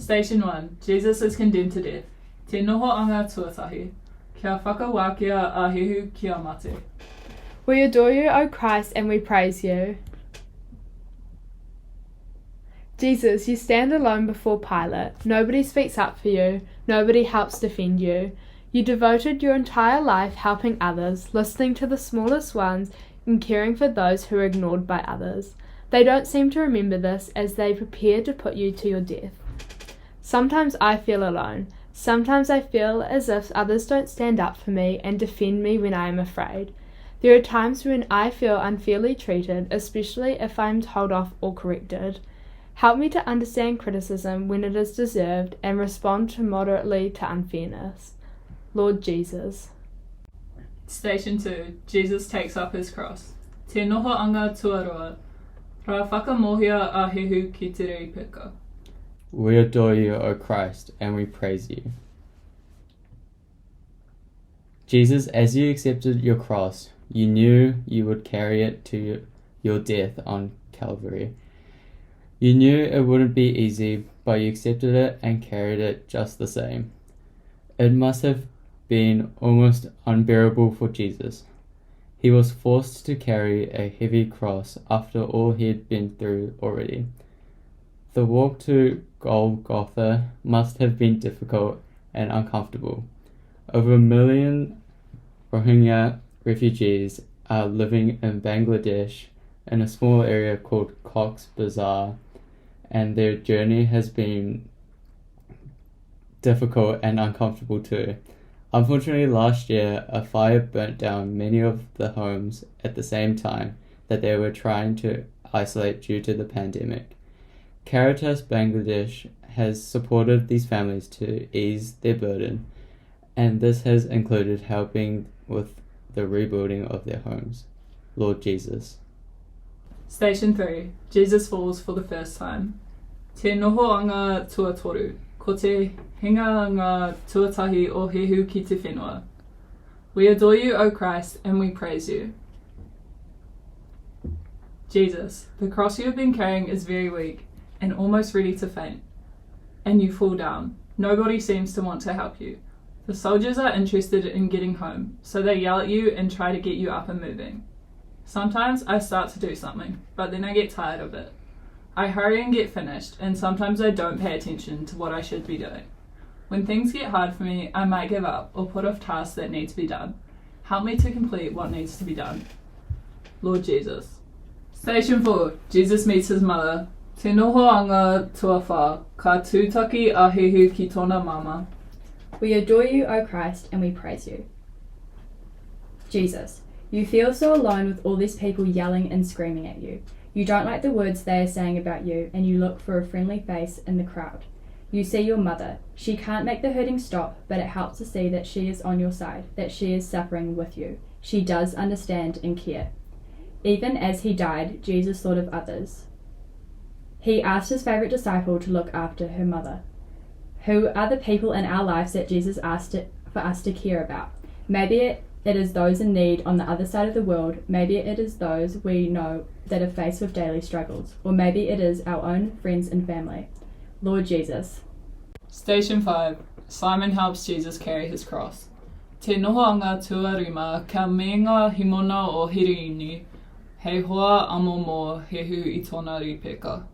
Station 1. Jesus is condemned to death. Te noho anga tuatahi. Kia whakawākia ahehu kia mate. We adore you, O Christ, and we praise you. Jesus, you stand alone before Pilate. Nobody speaks up for you. Nobody helps defend you. You devoted your entire life helping others, listening to the smallest ones, and caring for those who are ignored by others. They don't seem to remember this as they prepare to put you to your death. Sometimes I feel alone. Sometimes I feel as if others don't stand up for me and defend me when I am afraid. There are times when I feel unfairly treated, especially if I am told off or corrected. Help me to understand criticism when it is deserved and respond moderately to unfairness. Lord Jesus. Station 2. Jesus takes up his cross. Te noho anga tuaroa. Ra whakamohia ahehu ki te rei peka. We adore you, O Christ, and we praise you. Jesus, as you accepted your cross, you knew you would carry it to your death on Calvary. You knew it wouldn't be easy, but you accepted it and carried it just the same. It must have been almost unbearable for Jesus. He was forced to carry a heavy cross after all he had been through already. The walk to Golgotha must have been difficult and uncomfortable. Over 1 million Rohingya refugees are living in Bangladesh in a small area called Cox's Bazar, and their journey has been difficult and uncomfortable too. Unfortunately, last year, a fire burnt down many of the homes at the same time that they were trying to isolate due to the pandemic. Caritas Bangladesh has supported these families to ease their burden, and this has included helping with the rebuilding of their homes. Lord Jesus. Station 3. Jesus falls for the first time. Te noho anga tuatoru. Ko te hinga ngā tuatahi o hehu ki te whenua. We adore you, O Christ, and we praise you. Jesus, the cross you have been carrying is very weak and almost ready to faint, and you fall down. Nobody seems to want to help you. The soldiers are interested in getting home, so they yell at you and try to get you up and moving. Sometimes I start to do something, but then I get tired of it. I hurry and get finished, and sometimes I don't pay attention to what I should be doing. When things get hard for me, I might give up or put off tasks that need to be done. Help me to complete what needs to be done. Lord Jesus. Station 4. Jesus meets his mother. Te noho anga tuawha, ka tūtaki ahehu ki tōna mama. We adore you, O Christ, and we praise you. Jesus, you feel so alone with all these people yelling and screaming at you. You don't like the words they are saying about you, and you look for a friendly face in the crowd. You see your mother. She can't make the hurting stop, but it helps to see that she is on your side, that she is suffering with you. She does understand and care. Even as he died, Jesus thought of others. He asked his favourite disciple to look after her mother. Who are the people in our lives that Jesus asked for us to care about? Maybe it is those in need on the other side of the world. Maybe it is those we know that are faced with daily struggles. Or maybe it is our own friends and family. Lord Jesus. Station 5. Simon helps Jesus carry his cross. Te noho anga tuarima, ka meinga himona o hiriini, hei hoa amo mo hehu I tōna ripeka.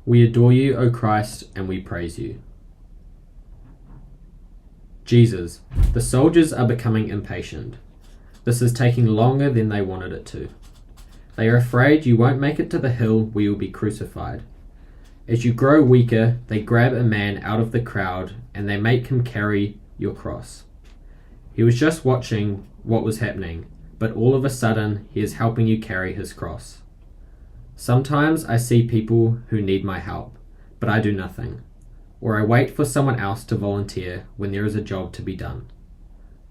We adore you, O Christ, and we praise you. Jesus, the soldiers are becoming impatient. This is taking longer than they wanted it to. They are afraid you won't make it to the hill where you'll be crucified. As you grow weaker, they grab a man out of the crowd and they make him carry your cross. He was just watching what was happening, but all of a sudden he is helping you carry his cross. Sometimes I see people who need my help, but I do nothing. Or I wait for someone else to volunteer when there is a job to be done.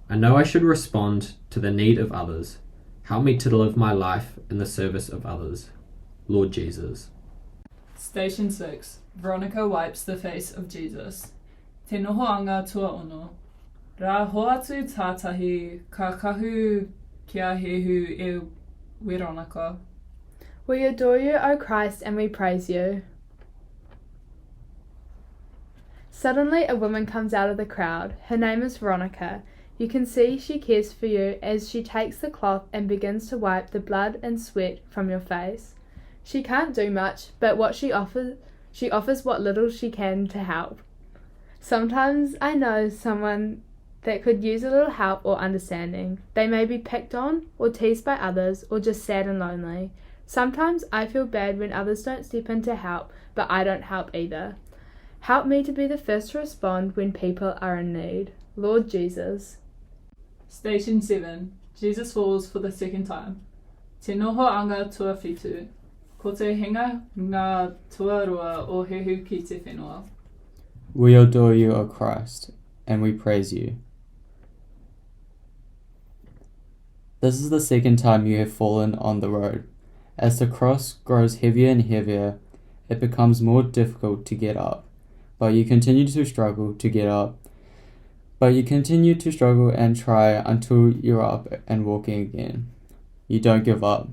I know I should respond to the need of others. Help me to live my life in the service of others. Lord Jesus. Station 6. Veronica wipes the face of Jesus. Te noho anga tua ono. Ra hoatu tātahi ka kahu kia hehu e Veronica. We adore you, O Christ, and we praise you. Suddenly, a woman comes out of the crowd. Her name is Veronica. You can see she cares for you as she takes the cloth and begins to wipe the blood and sweat from your face. She can't do much, but she offers what little she can to help. Sometimes I know someone that could use a little help or understanding. They may be picked on or teased by others or just sad and lonely. Sometimes I feel bad when others don't step in to help, but I don't help either. Help me to be the first to respond when people are in need. Lord Jesus. Station 7. Jesus falls for the second time. Te noho anga tua whitu. Ko te hinga ngā tuarua o hehu ki te whenua. We adore you, O Christ, and we praise you. This is the second time you have fallen on the road. As the cross grows heavier and heavier, it becomes more difficult to get up. But you continue to struggle to get up. But you continue to struggle and try until you're up and walking again. You don't give up.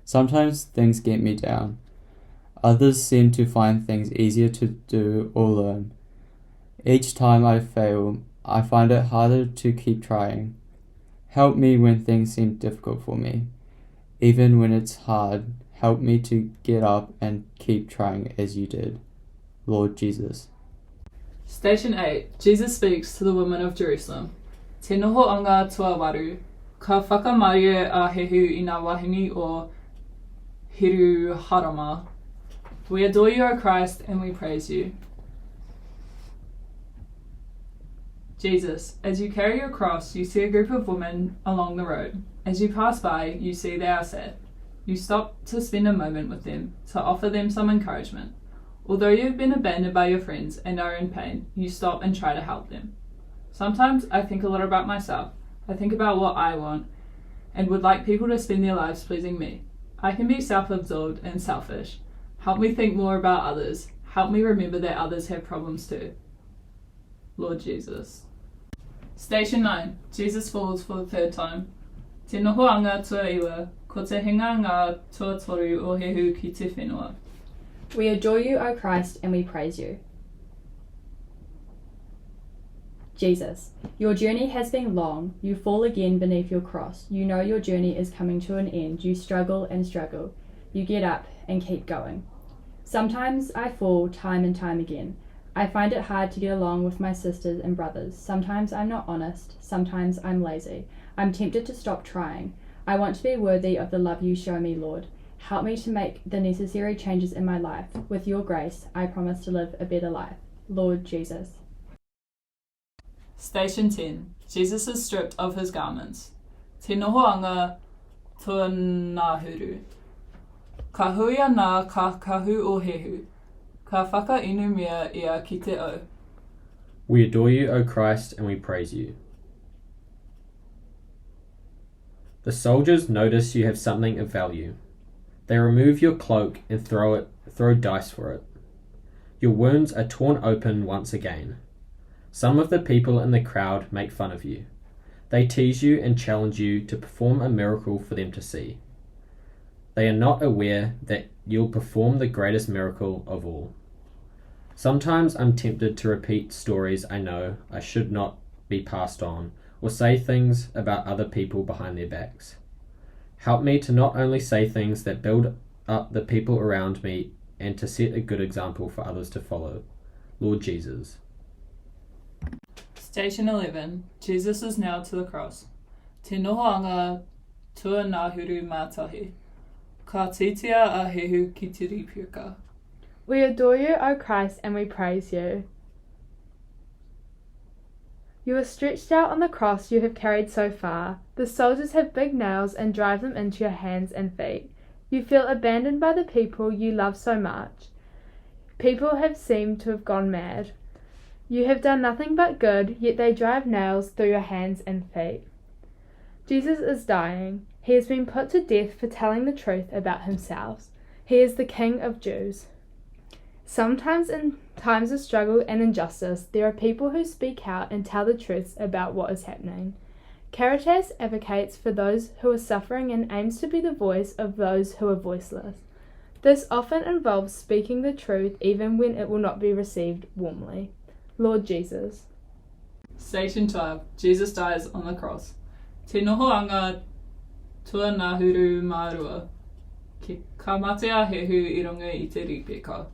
Sometimes things get me down. Others seem to find things easier to do or learn. Each time I fail, I find it harder to keep trying. Help me when things seem difficult for me. Even when it's hard, help me to get up and keep trying as you did. Lord Jesus. Station 8. Jesus speaks to the women of Jerusalem. Te noho anga tua waru. Ka whakamarie a hehu I ngā wahine o Hiru Harama. We adore you, O Christ, and we praise you. Jesus, as you carry your cross, you see a group of women along the road. As you pass by, you see they are sad. You stop to spend a moment with them, to offer them some encouragement. Although you have been abandoned by your friends and are in pain, you stop and try to help them. Sometimes I think a lot about myself. I think about what I want and would like people to spend their lives pleasing me. I can be self-absorbed and selfish. Help me think more about others. Help me remember that others have problems too. Lord Jesus. Station 9. Jesus falls for the third time. Te noho anga tua iwa, ko te hinga ngā tua toru o hehu ki te whenua. We adore you, O Christ, and we praise you. Jesus, your journey has been long. You fall again beneath your cross. You know your journey is coming to an end. You struggle and struggle. You get up and keep going. Sometimes I fall time and time again. I find it hard to get along with my sisters and brothers. Sometimes I'm not honest. Sometimes I'm lazy. I'm tempted to stop trying. I want to be worthy of the love you show me, Lord. Help me to make the necessary changes in my life. With your grace, I promise to live a better life. Lord Jesus. Station 10. Jesus is stripped of his garments. Te noho anga tua nahuru. Ka huia nā ka kahu o hehu. Ka whakainu mea ia ki te o. We adore you, O Christ, and we praise you. The soldiers notice you have something of value. They remove your cloak and throw dice for it. Your wounds are torn open once again. Some of the people in the crowd make fun of you. They tease you and challenge you to perform a miracle for them to see. They are not aware that you'll perform the greatest miracle of all. Sometimes I'm tempted to repeat stories I know I should not be passed on, or say things about other people behind their backs. Help me to not only say things that build up the people around me and to set a good example for others to follow. Lord Jesus. Station 11. Jesus is nailed to the cross. Te noho anga tua nahuru mātahi. Ka titia a hehu ki te ripuka. We adore you, O Christ, and we praise you. You are stretched out on the cross you have carried so far. The soldiers have big nails and drive them into your hands and feet. You feel abandoned by the people you love so much. People have seemed to have gone mad. You have done nothing but good, yet they drive nails through your hands and feet. Jesus is dying. He has been put to death for telling the truth about himself. He is the King of Jews. Sometimes in times of struggle and injustice, there are people who speak out and tell the truth about what is happening. Caritas advocates for those who are suffering and aims to be the voice of those who are voiceless. This often involves speaking the truth even when it will not be received warmly. Lord Jesus. Station 12. Jesus dies on the cross. Te noho anga tua nahuru marua. Ki kamatea hehu I runga I te ripeka.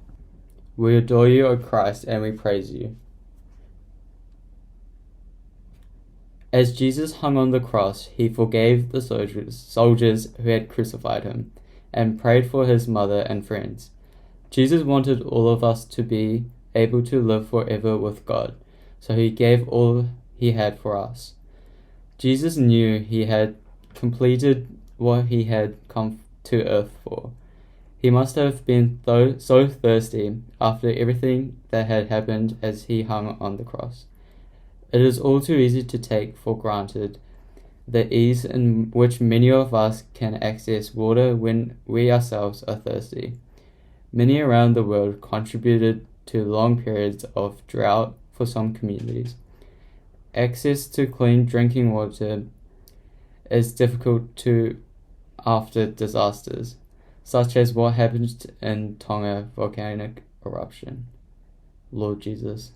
We adore you, O Christ, and we praise you. As Jesus hung on the cross, he forgave the soldiers who had crucified him, and prayed for his mother and friends. Jesus wanted all of us to be able to live forever with God, so he gave all he had for us. Jesus knew he had completed what he had come to earth for. He must have been so thirsty after everything that had happened as he hung on the cross. It is all too easy to take for granted the ease in which many of us can access water when we ourselves are thirsty. Many around the world contributed to long periods of drought for some communities. Access to clean drinking water is difficult after disasters, such as what happened in Tauranga volcanic eruption. Lord Jesus.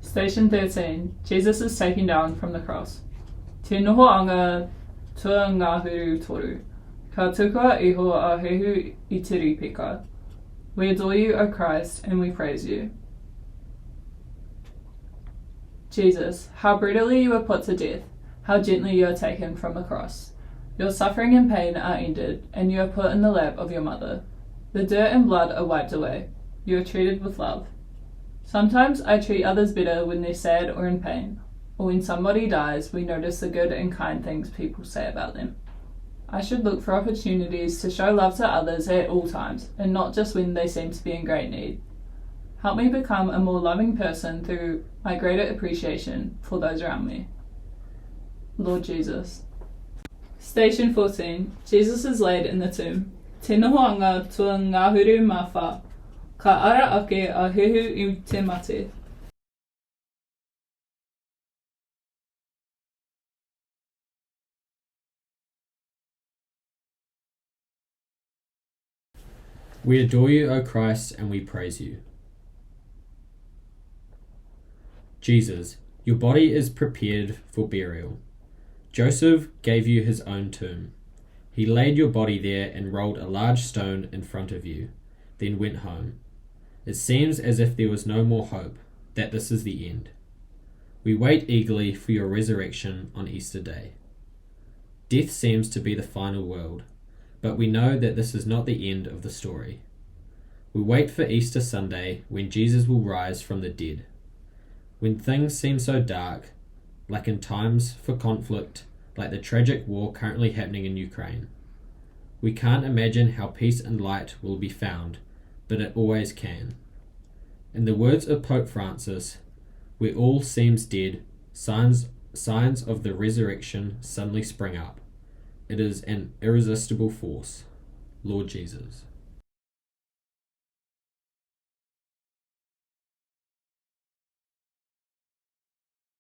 Station 13. Jesus is taken down from the cross. Te noho anga tua ngahuru toru. Ka tukua iho a hehu I te ripeka. We adore you, O Christ, and we praise you. Jesus, how brutally you were put to death, how gently you are taken from the cross. Your suffering and pain are ended, and you are put in the lap of your mother. The dirt and blood are wiped away. You are treated with love. Sometimes I treat others better when they're sad or in pain, or when somebody dies, we notice the good and kind things people say about them. I should look for opportunities to show love to others at all times, and not just when they seem to be in great need. Help me become a more loving person through my greater appreciation for those around me. Lord Jesus. Station 14. Jesus is laid in the tomb. Te noho anga tua ngahuru mawha. Ka ara ake a hehu I te mate. We adore you, O Christ, and we praise you. Jesus, your body is prepared for burial. Joseph gave you his own tomb. He laid your body there and rolled a large stone in front of you, then went home. It seems as if there was no more hope, that this is the end. We wait eagerly for your resurrection on Easter Day. Death seems to be the final word, but we know that this is not the end of the story. We wait for Easter Sunday, when Jesus will rise from the dead. When things seem so dark, like in times for conflict, like the tragic war currently happening in Ukraine. We can't imagine how peace and light will be found, but it always can. In the words of Pope Francis, where all seems dead, signs of the resurrection suddenly spring up. It is an irresistible force. Lord Jesus.